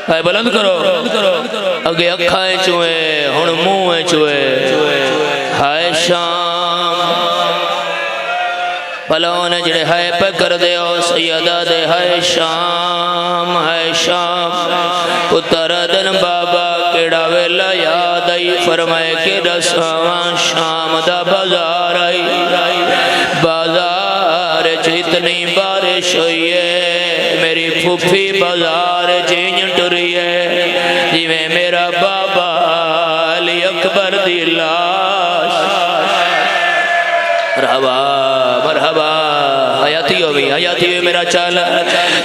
है बुलंद करो अगे अखां चुए हुण मुंह चुए हाय शाम भलाओं ने जड़े हाय पे कर दे सैयदा दे हाय शाम पुत्र दिन बाबा केड़ा वेला याद आई फरमाए के दसावा शाम दा बाजार आई बाजार च इतनी बारिश हुई है मेरी फूफी बाजार चेंज टुरी है जिवें मेरा बाबा अली अकबर दी लाश मरहबा मरहबा हयाती हो मेरा चाल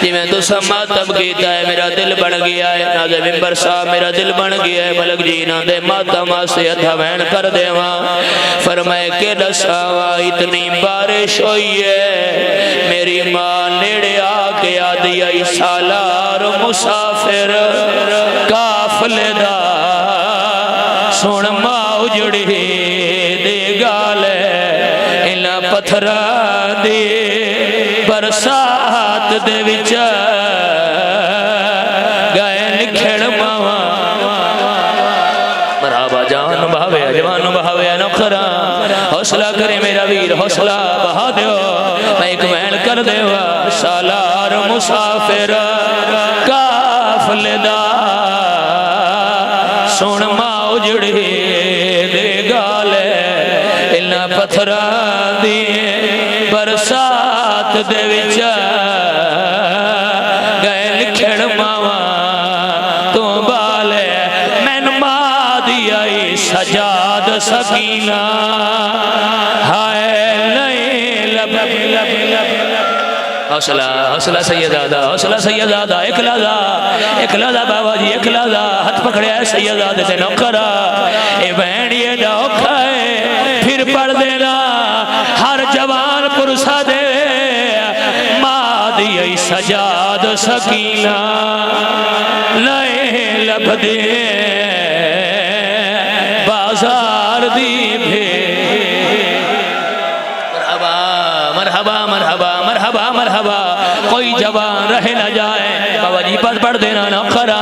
जिवें तुसा मातम कीता है मेरा दिल बन गया है नाज़े मिंबर साहब मेरा दिल बन गया है मलक जी ना दे मातम से अथा वैन कर देवा फरमाए के दसावा इतनी बारिश हुई है मेरी मां नेड़े आके आदि आई सालार मुसाफिर काफले दा सुन मां उजड़ी दे गाल इना पत्थरा दे बरसात दे विच गए निखड़ मावा मरहबा जान भावे जवान भावे नौकरा हौसला करे मेरा वीर हौसला बहा दो मैं एक वैन कर देवा सालार मुसाफिर काफले दा सुन मां उजड़ी दे गाल इना पत्थरा दी बरसात दे विच गए लिखड़ मावा तू बाले मैन मां दी आई सजाद सकीना हाय नहीं लब हौसला हौसला सैयदादा इकलादा बाबा जी इकलादा हाथ पकड़िया सैयदादे ते नौकरा ए बहनिए औखा है फिर पढ़ देना हर जवान पुरुषा दे मां दी सजाद सकीना नए लभदे बाजार दी भे मरहबा मरहबा मरहबा मरहबा कोई जवान रहे न जाए बाबा जी पद पढ़ देना नौकरा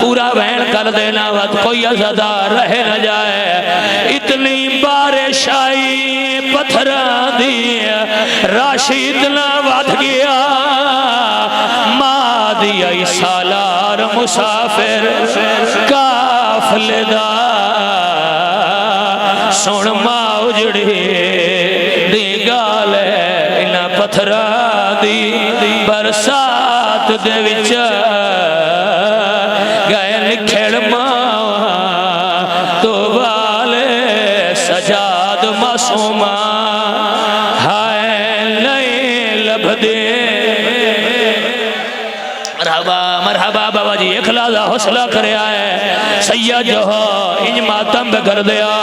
पूरा वहन कर देना वत कोई अज़ादार रहे न जाए इतनी बारिश आई पत्थरा दी राशि इतना वध गया मां दी आई सालार मुसाफिर काफले दा सुन मां उजड़ी दी गाल इना पत्थरा दी बरसात दे विच गए निखड़ मावा तो वाले सजाद मासूमा हाय नहीं लभदे मरहबा मरहबा बाबा जी इखलादा हौसला करया है सैयद जो हो इंज मातम कर दिया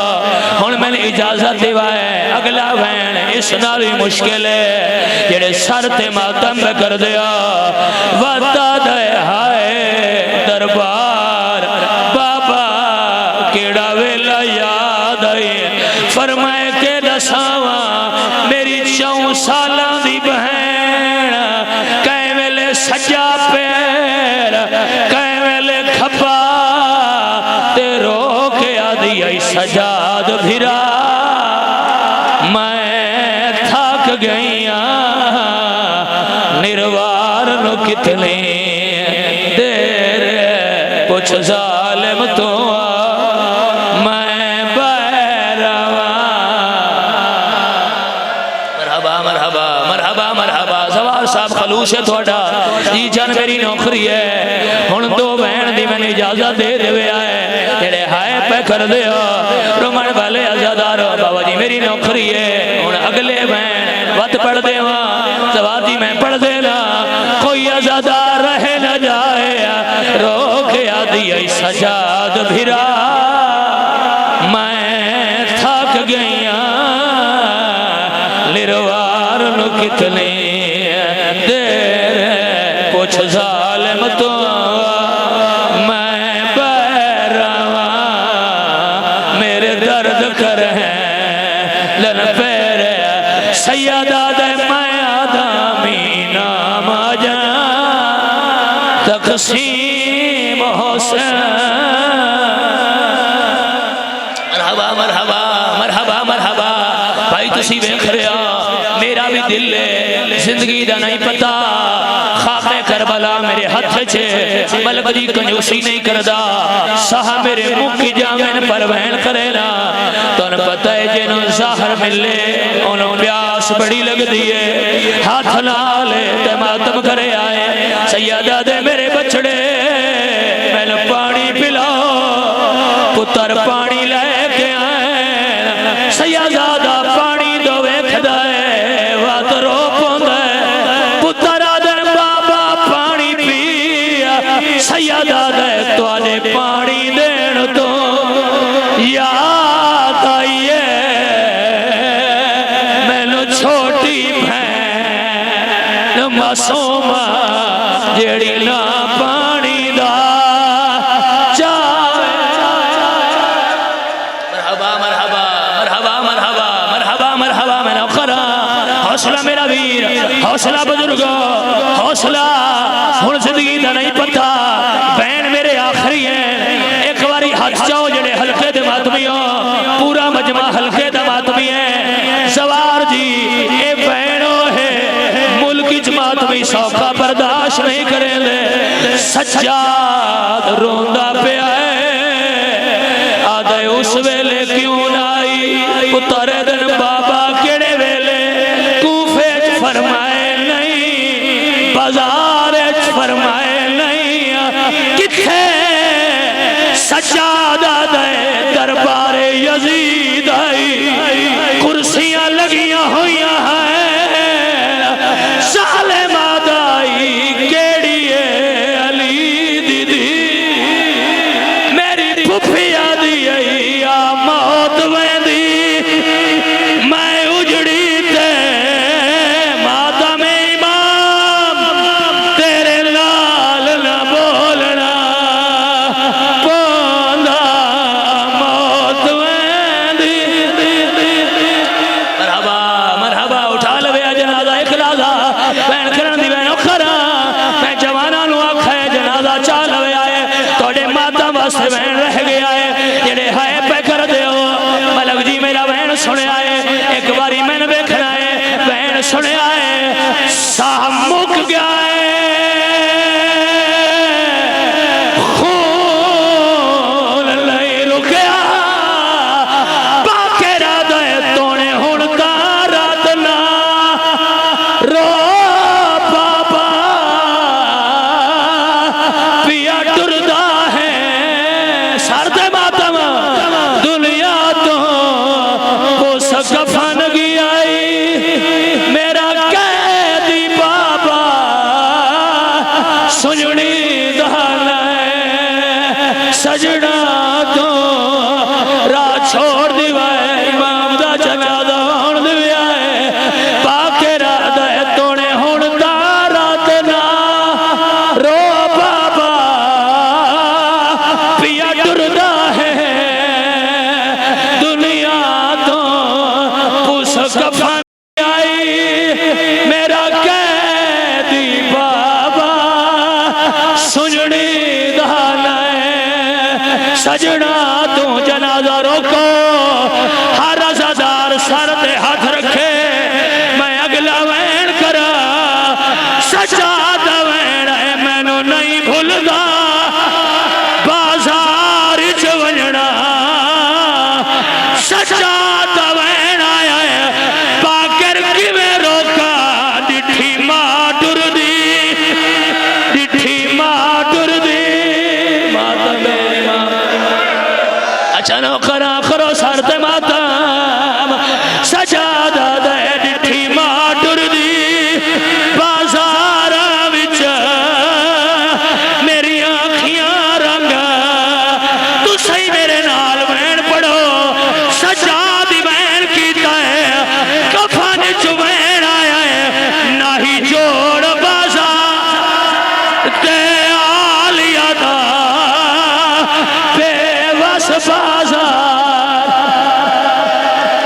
हुण मैंने इजाजत देवा है अगला वैन इस नाल भी मुश्किल है जेड़े सर ते मातम कर दिया वादा दे हाय दरबार बाबा केड़ा वेला याद आई फरमाए के दसावा मेरी 4 सालां दी बहन कै वेले सज्जा पैर कै वेले खब्बा ते रो के आदि आई सजाद भिरा मैं थक गईया निर्वार नु कितने देर कुछ जालिम तो मैं बैरवा मरहबा मरहबा मरहबा मरहबा जवार साहब खलूस है थोड़ा जी जान मेरी नौकरी है हुण 2 बहन दी मैंने इजाजत दे देवे है जेड़े हाय पे कर दे रोमन वाले अज़ादार बाबा जी मेरी नौकरी है हुण अगले बहन वत पढ़ देवा जवादी मैं पढ़ देना कोई अज़ादार रहे न जाए रोक आदि सजाद भिरा मैं थक गईया निर्वार नु कितने देर कुछ जालिम तो मैं बैरवा मेरे दर्द कर लन पैर सैयदा दे मैं आदमी नाम जा तकसीम मोहसिन। मरहबा मरहबा मरहबा मरहबा भाई तुसी वेख रहे हो मेरा भी दिल है जिंदगी का नहीं पता खाके करबला मेरे हाथ च मलक जी कंजूसी नहीं करदा साह मेरे मुख की जामिन पर बहन करे ना तुन पता है जिन्हों ज़ाहर मिले उन्होंने प्यास बड़ी लगती है हाथ नाल ते मातम करे आए सैयदा दे मेरे बछड़े मैनू पानी पिलाओ पुत्र पानी लेके आए सैयदा पानी दो वेखदा है वत रो पौंदा है पुत्र आदे बाबा पानी पिया सैयदा दे तुहाडे पानी देण तो याद आई है मैनू छोटी भैन मासूम जेड़ी ना पानी दा मरहबा मरहबा मरहबा मरहबा मरहबा मरहबा मैंने खरा हौसला मेरा वीर हौसला बुजुर्ग हौसला हुण जिंदगी का नहीं पता बहन मेरे आखिरी है एक बारी हाथ चाओ जेड़े हल्के दे मातमी हो पूरा मजमा हल्के दा मातमी है सवार जी ये बहनों है मुल्क जमात भी सौखा बर्दाश्त नहीं करेंगे सज्जाद रोंदा पिया है आदे उस वेले क्यों ना आई पुत्र दिन बाबा केड़े वेले कूफे च फरमाए नहीं बाजार च फरमाए नहीं किथे सज्जादा दे दरबारे यजीद आई कुर्सियां लगियां हुई हैं साले मादाई केड़ी है अली दीदी मेरी फुफिया दी आ मौत वेंदी मैं उजड़ी ते माता में इमाम तेरे लाल ना बोलना पौंदा मौत वेंदी मरहबा मरहबा उठा लवे जनाजा इखलासा भैन करन दी भैन खरा मैं जवाना नु आखा जनाजा चा लवे आए तोड़े माता वास्ते भैन रह गया है जेड़े हाय पे कर दियो मलक जी मेरा भैन सुने आए एक बारी मैंने देखना है भैन सुने आए साह मुक गया है खून नहीं रुकया बाके रात तोने हुण का रात ना रो बाबा पिया टुरदा है सरदे मातम दुनिया तो उस कफन की आई मेरा कैदी बाबा सुजनी दाना सजना तो राह छोड़ दिवाए इमाम दा जनाजा होण दिया है पाके रात तोने हुण दा रात ना रो बाबा पिया टुरदा है दुनिया तो उस कफन आई मेरा कैदी बाबा सुजनी दाना सजना तू जनाजा रोको